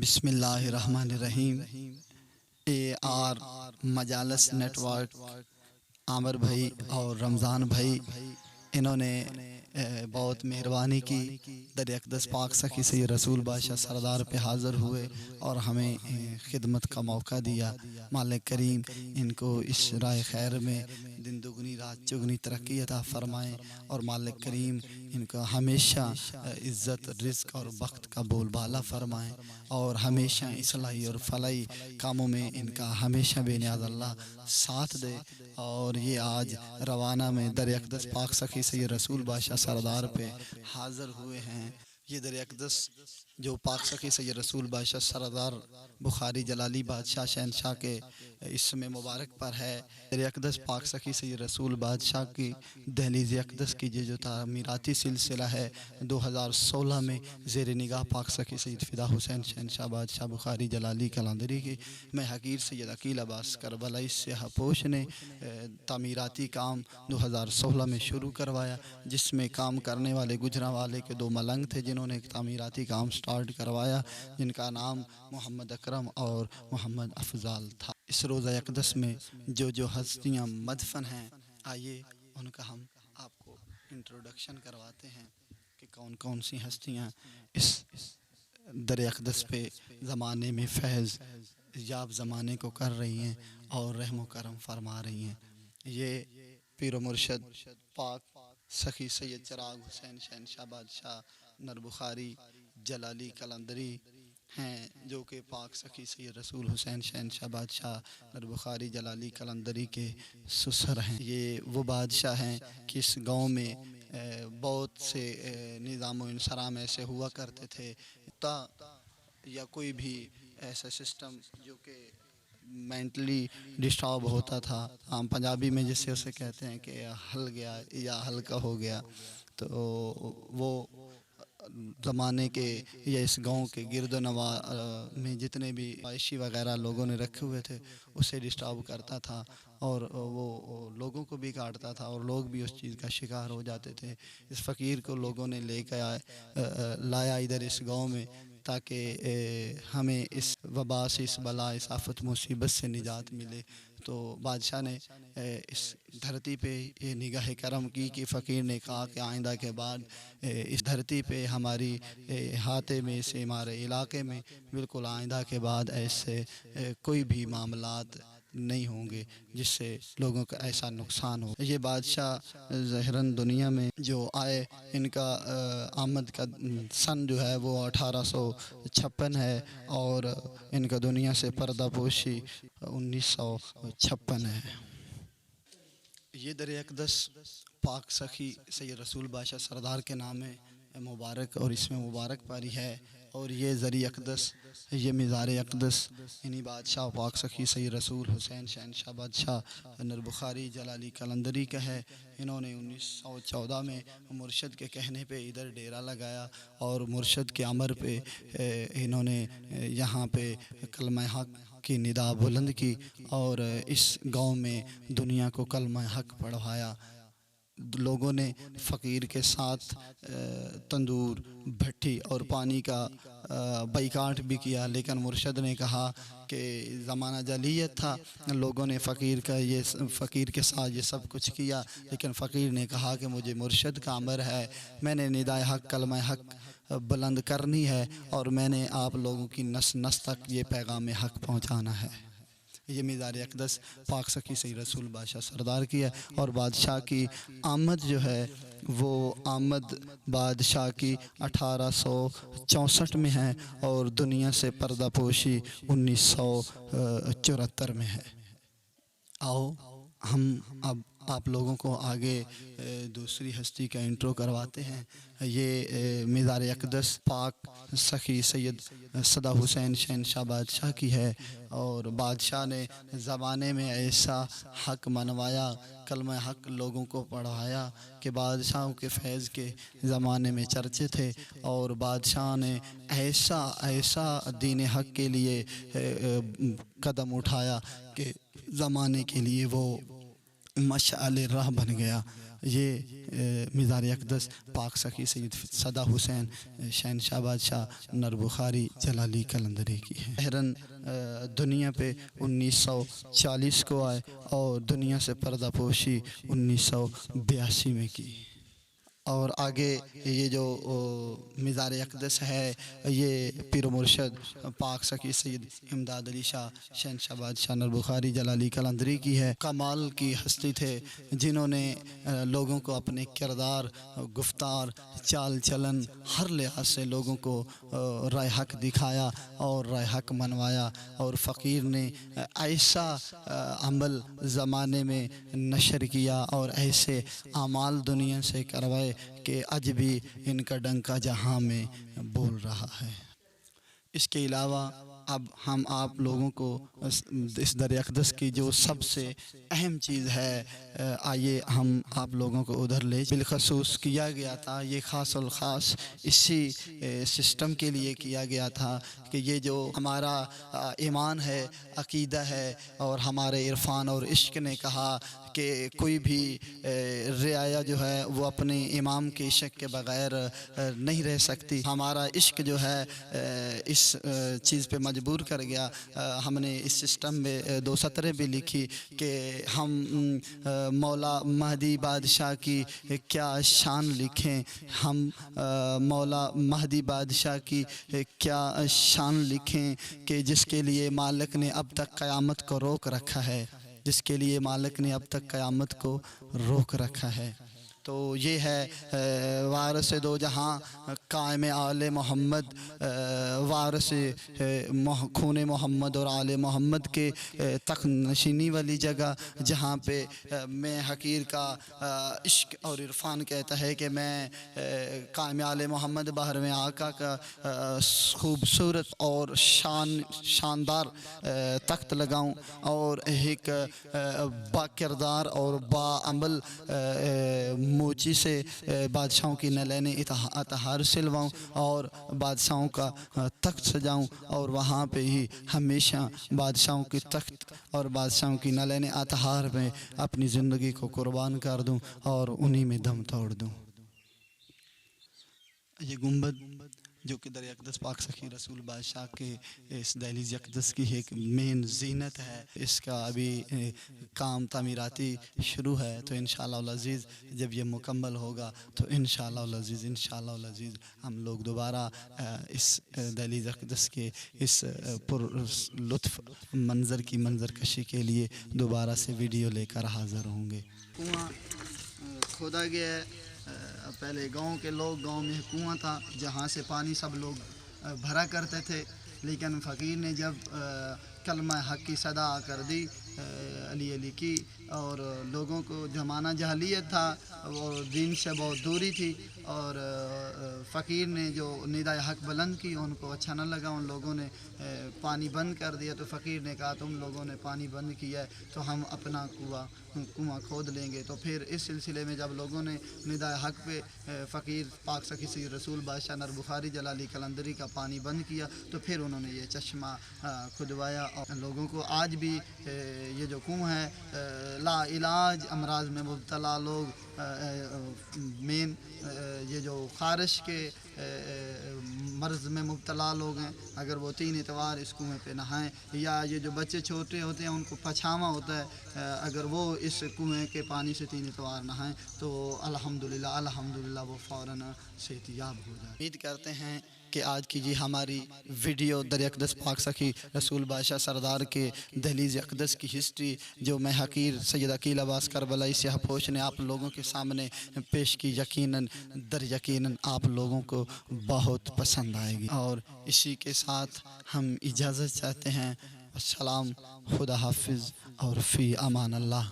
بسم اللہ الرحمن الرحیم۔ اے آر مجالس نیٹ ورک، عامر بھائی اور رمضان بھائی، انہوں نے بہت مہربانی کی، در اقدس پاک سخی سے رسول بادشاہ سردار پہ حاضر ہوئے اور ہمیں خدمت کا موقع دیا۔ مالک کریم ان کو اس راہ خیر میں دن دگنی رات چگنی ترقی عطا فرمائیں، اور مالک کریم ان کا ہمیشہ عزت رزق اور بخت کا بول بالا فرمائیں، اور ہمیشہ اصلاحی اور فلاحی کاموں میں ان کا ہمیشہ بے نیاز اللہ ساتھ دے۔ اور یہ آج روانہ میں در اقدس پاک سخی سے رسول بادشاہ سردار پہ حاضر ہوئے ہیں۔ یہ در اقدس جو پاک سخی سے رسول بادشاہ سردار بخاری جلالی بادشاہ شہنشاہ کے اسم مبارک پر ہے۔ در اقدس پاک سخی سے رسول بادشاہ کی دہلیز اقدس کی جو تعمیراتی سلسلہ ہے 2016 میں زیر نگاہ پاک سخی سید فدا حسین شہنشاہ بادشاہ بخاری جلالی کلندری کی میں حقیر سید عقیل عباس کربلائی سیاہ پوش نے تعمیراتی کام 2016 میں شروع کروایا، جس میں کام کرنے والے گجرانوالے کے 2 ملنگ تھے جنہوں نے ایک تعمیراتی کام سٹارٹ کروایا، جن کا نام محمد اکرم اور محمد افضال تھا۔ اس روزہ اقدس میں جو ہستیاں مدفن ہیں، آئیے ان کا ہم آپ کو انٹروڈکشن کرواتے ہیں کہ کون کون سی ہستیاں اس در اقدس پہ زمانے میں فیض یاب زمانے کو کر رہی ہیں اور رحم و کرم فرما رہی ہیں۔ یہ پیر و مرشد پاک سخی سید چراغ حسین شہنشاہ بادشاہ نر بخاری جلالی کلندری ہیں، جو کہ پاک سخی سید رسول حسین شہنشاہ بادشاہ نر بخاری جلالی کلندری کے سسر ہیں۔ یہ وہ بادشاہ ہیں کہ اس گاؤں میں بہت سے نظام و انصرام ایسے ہوا کرتے تھے یا کوئی بھی ایسا سسٹم جو کہ مینٹلی ڈسٹرب ہوتا تھا، عام پنجابی میں جسے اسے کہتے ہیں کہ ہل گیا یا ہلکا ہو گیا، تو وہ زمانے کے یا اس گاؤں کے گرد و نواح میں جتنے بھی عائشی وغیرہ لوگوں نے رکھے ہوئے تھے اسے ڈسٹرب کرتا تھا، اور وہ لوگوں کو بھی کاٹتا تھا اور لوگ بھی اس چیز کا شکار ہو جاتے تھے۔ اس فقیر کو لوگوں نے لے کے لایا ادھر اس گاؤں میں، تاکہ ہمیں اس وبا سے، اس بلا، اس آفت مصیبت سے نجات ملے۔ تو بادشاہ نے اس دھرتی پہ یہ نگاہ کرم کی کہ فقیر نے کہا کہ آئندہ کے بعد اس دھرتی پہ ہماری احاطے میں سے ہمارے علاقے میں بالکل آئندہ کے بعد ایسے کوئی بھی معاملات نہیں ہوں گے جس سے لوگوں کا ایسا نقصان ہو۔ یہ بادشاہ ظاہراً دنیا میں جو آئے، ان کا آمد کا سن جو ہے وہ 1856 ہے، اور ان کا دنیا سے پردہ پوشی 1956 ہے۔ یہ در اقدس پاک سخی سید رسول بادشاہ سردار کے نام مبارک اور اس میں مبارک پاری ہے، اور یہ زری اقدس، یہ مزار اقدس انہی بادشاہ پاک سخی سید رسول حسین شہنشاہ بادشاہ نر بخاری جلالی کلندری کا ہے۔ انہوں نے 1914 میں مرشد کے کہنے پہ ادھر ڈیرا لگایا، اور مرشد کے امر پہ انہوں نے یہاں پہ کلمہ حق کی ندا بلند کی، اور اس گاؤں میں دنیا کو کلمہ حق پڑھوایا۔ لوگوں نے فقیر کے ساتھ تندور، بھٹی اور پانی کا بائیکاٹ بھی کیا، لیکن مرشد نے کہا کہ زمانہ جاہلیت تھا، لوگوں نے فقیر کے ساتھ یہ سب کچھ کیا، لیکن فقیر نے کہا کہ مجھے مرشد کا امر ہے، میں نے ندائے حق کلمہ حق بلند کرنی ہے، اور میں نے آپ لوگوں کی نس نس تک یہ پیغام حق پہنچانا ہے۔ یہ مزار اقدس پاک سخی سید رسول بادشاہ سردار کی ہے، اور بادشاہ کی آمد جو ہے وہ آمد بادشاہ کی 1864 میں ہے، اور دنیا سے پردہ پوشی 1974 میں ہے۔ آؤ ہم اب آپ لوگوں کو آگے دوسری ہستی کا انٹرو کرواتے ہیں۔ یہ مزار اقدس پاک سخی سید صدا حسین شہنشاہ بادشاہ کی ہے، اور بادشاہ نے زمانے میں ایسا حق منوایا، کلمہ حق لوگوں کو پڑھایا کہ بادشاہوں کے فیض کے زمانے میں چرچے تھے، اور بادشاہ نے ایسا دین حق کے لیے قدم اٹھایا کہ زمانے کے لیے وہ مشعل راہ بن گیا۔ یہ مزار اقدس پاک سخی سید صدا حسین شہنشاہ بادشاہ نر بخاری جلالی قلندری کی ہے۔ بحرن دنیا پہ 1940 کو آئے اور دنیا سے پردہ پوشی 1982 میں کی۔ اور آگے یہ جو مزار اقدس ہے یہ پیر و مرشد پاک سخی سید امداد علی شاہ شہنشاہ بادشاہ نر بخاری جلالی قلندری کی ہے۔ کمال کی ہستی تھے جنہوں نے لوگوں کو اپنے کردار، گفتار، چال چلن ہر لحاظ سے لوگوں کو راہ حق دکھایا اور راہ حق منوایا، اور فقیر نے ایسا عمل زمانے میں نشر کیا اور ایسے اعمال دنیا سے کروائے کہ آج بھی ان کا ڈنکا جہاں میں بول رہا ہے۔ اس کے علاوہ اب ہم آپ لوگوں کو اس در اقدس کی جو سب سے اہم چیز ہے، آئیے ہم آپ لوگوں کو ادھر لے۔ بالخصوص کیا گیا تھا یہ خاص الخاص اسی سسٹم کے لیے کیا گیا تھا کہ یہ جو ہمارا ایمان ہے، عقیدہ ہے، اور ہمارے عرفان اور عشق نے کہا کہ کوئی بھی رعایا جو ہے وہ اپنے امام کے عشق کے بغیر نہیں رہ سکتی۔ ہمارا عشق جو ہے اس چیز پہ مجبور کر گیا۔ ہم نے اس سسٹم میں 2 سطریں بھی لکھی کہ ہم مولا مہدی بادشاہ کی کیا شان لکھیں، ہم مولا مہدی بادشاہ کی کیا شان لکھیں کہ جس کے لیے مالک نے اب تک قیامت کو روک رکھا ہے، جس کے لیے مالک نے اب تک قیامت کو روک رکھا ہے۔ تو یہ ہے وارث دو جہاں قائم آل محمد، وارث خون محمد اور آل محمد کے تخت نشینی والی جگہ، جہاں پہ میں حقیر کا عشق اور عرفان کہتا ہے کہ میں قائم آل محمد بحر میں آقا کا خوبصورت اور شاندار تخت لگاؤں اور ایک با کردار اور با عمل موچی سے بادشاہوں کی نلین اطہار سلواؤں اور بادشاہوں کا تخت سجاؤں، اور وہاں پہ ہی ہمیشہ بادشاہوں کی تخت اور بادشاہوں کی نلین اطہار میں اپنی زندگی کو قربان کر دوں اور انہی میں دم توڑ دوں۔ یہ گنبد جو کہ در اقدس پاک سخی رسول بادشاہ کے اس دہلیز اقدس کی ایک مین زینت ہے، اس کا ابھی کام تعمیراتی شروع ہے، تو انشاءاللہ العزیز جب یہ مکمل ہوگا تو انشاءاللہ العزیز ہم لوگ دوبارہ اس دہلیز اقدس کے اس پر لطف منظر کی منظر کشی کے لیے دوبارہ سے ویڈیو لے کر حاضر ہوں گے۔ کنواں کھودا گیا ہے، پہلے گاؤں کے لوگ، گاؤں میں کنواں تھا جہاں سے پانی سب لوگ بھرا کرتے تھے، لیکن فقیر نے جب کلمہ حق کی صدا کر دی، علی علی کی، اور لوگوں کو زمانہ جہلیت تھا اور دین سے بہت دوری تھی، اور فقیر نے جو ندائے حق بلند کی ان کو اچھا نہ لگا، ان لوگوں نے پانی بند کر دیا، تو فقیر نے کہا تم لوگوں نے پانی بند کیا ہے تو ہم اپنا کنواں کھود لیں گے۔ تو پھر اس سلسلے میں جب لوگوں نے ندائے حق پہ فقیر پاک سخی سید رسول بادشاہ نر بخاری جلالی قلندری کا پانی بند کیا، تو پھر انہوں نے یہ چشمہ کھدوایا، اور لوگوں کو آج بھی یہ جو کنواں ہے، لا علاج امراض میں مبتلا لوگ، مین یہ جو خارش کے مرض میں مبتلا لوگ ہیں، اگر وہ 3 اتوار اس کنویں پہ نہائیں، یا یہ جو بچے چھوٹے ہوتے ہیں ان کو پچھاواں ہوتا ہے، اگر وہ اس کنویں کے پانی سے 3 اتوار نہائیں تو الحمدللہ وہ فوراً صحت یاب ہو جائے۔ امید کرتے ہیں کہ آج کی یہ ہماری ویڈیو در اقدس پاک سخی رسول بادشاہ سردار کے دہلیز اقدس کی ہسٹری جو میں حقیر سید عقیل عباس کربلائی سیاہ پوش نے آپ لوگوں کے سامنے پیش کی، یقیناً آپ لوگوں کو بہت پسند آئے گی، اور اسی کے ساتھ ہم اجازت چاہتے ہیں۔ السلام، خدا حافظ اور فی امان اللہ۔